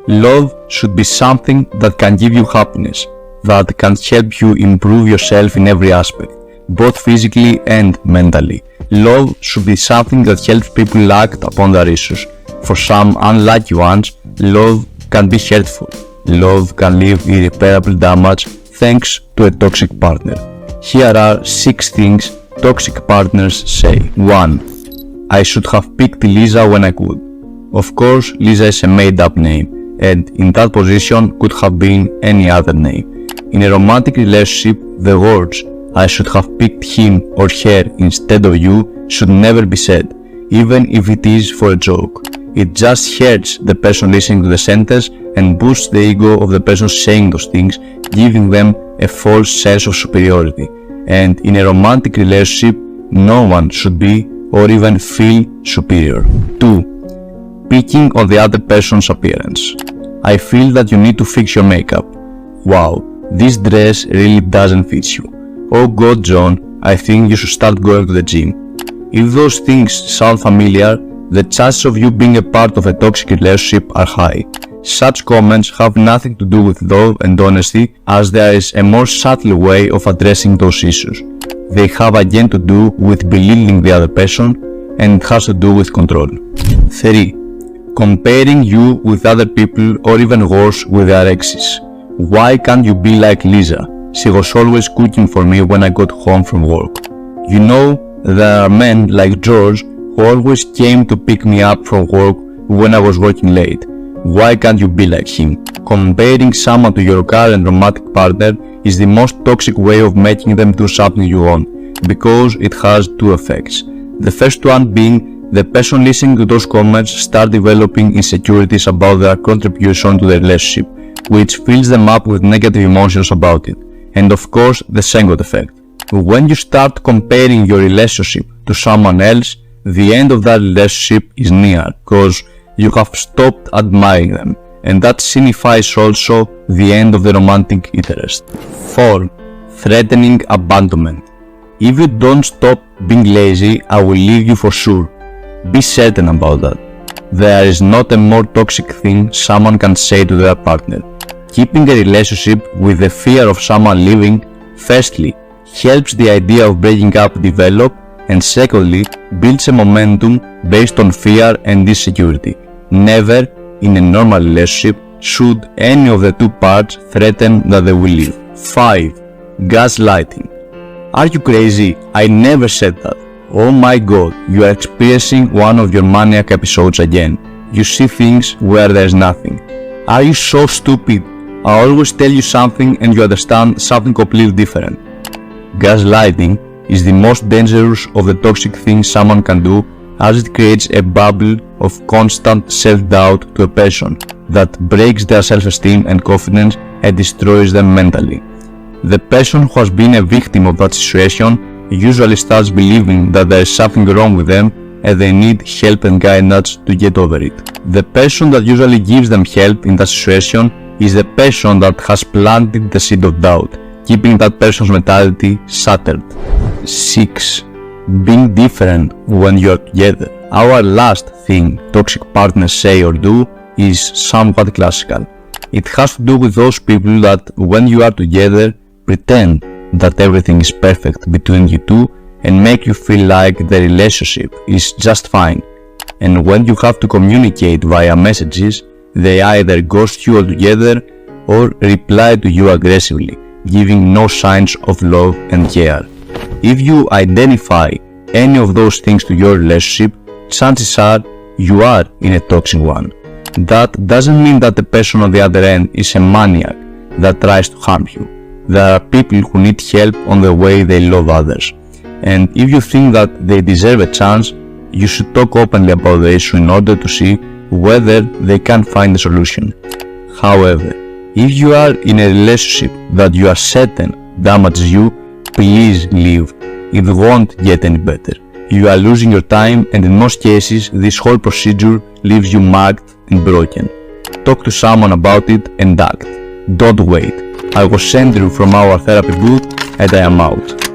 Love should be something that can give you happiness, that can help you improve yourself in every aspect, both physically and mentally. Love should be something that helps people act upon their issues. For some unlucky ones, love can be hurtful. Love can leave irreparable damage thanks to a toxic partner. Here are 6 things toxic partners say. 1. I should have picked Lisa when I could. Of course, Lisa is a made-up name, and in that position could have been any other name. In a romantic relationship, the words "I should have picked him or her instead of you" should never be said, even if it is for a joke. It just hurts the person listening to the sentence and boosts the ego of the person saying those things, giving them a false sense of superiority. And in a romantic relationship, no one should be or even feel superior. 2. Picking on the other person's appearance. I feel that you need to fix your makeup. Wow, this dress really doesn't fit you. Oh God, John, I think you should start going to the gym. If those things sound familiar, the chances of you being a part of a toxic relationship are high. Such comments have nothing to do with love and honesty, as there is a more subtle way of addressing those issues. They have again to do with belittling the other person, and it has to do with control. 3. Comparing you with other people, or even worse, with their exes. Why can't you be like Lisa? She was always cooking for me when I got home from work. You know, there are men like George who always came to pick me up from work when I was working late. Why can't you be like him? Comparing someone to your current romantic partner is the most toxic way of making them do something you want, because it has 2 effects. The first one being the person listening to those comments start developing insecurities about their contribution to the relationship, which fills them up with negative emotions about it. And of course, the second effect. When you start comparing your relationship to someone else, the end of that relationship is near, because you have stopped admiring them, and that signifies also the end of the romantic interest. 4. Threatening abandonment. If you don't stop being lazy, I will leave you for sure. Be certain about that. There is not a more toxic thing someone can say to their partner. Keeping a relationship with the fear of someone leaving, firstly, helps the idea of breaking up develop, and secondly, builds a momentum based on fear and insecurity. Never, in a normal relationship, should any of the 2 parts threaten that they will leave. 5. Gaslighting. Are you crazy? I never said that. Oh my God, you are experiencing one of your maniac episodes again. You see things where there's nothing. Are you so stupid? I always tell you something and you understand something completely different. Gaslighting is the most dangerous of the toxic things someone can do, as it creates a bubble of constant self-doubt to a person that breaks their self-esteem and confidence and destroys them mentally. The person who has been a victim of that situation usually starts believing that there is something wrong with them and they need help and guidance to get over it. The person that usually gives them help in that situation is the person that has planted the seed of doubt, keeping that person's mentality shattered. 6. Being different when you are together. Our last thing toxic partners say or do is somewhat classical. It has to do with those people that when you are together pretend that everything is perfect between you two and make you feel like the relationship is just fine, and when you have to communicate via messages, they either ghost you altogether or reply to you aggressively, giving no signs of love and care. If you identify any of those things to your relationship, chances are you are in a toxic one. That doesn't mean that the person on the other end is a maniac that tries to harm you. There are people who need help on the way they love others, and if you think that they deserve a chance, you should talk openly about the issue in order to see whether they can find a solution. However, if you are in a relationship that you are certain damages you, please leave. It won't get any better. You are losing your time, and in most cases this whole procedure leaves you marked and broken. Talk to someone about it and act. Don't wait. I was Andrew from our therapy booth, and I am out.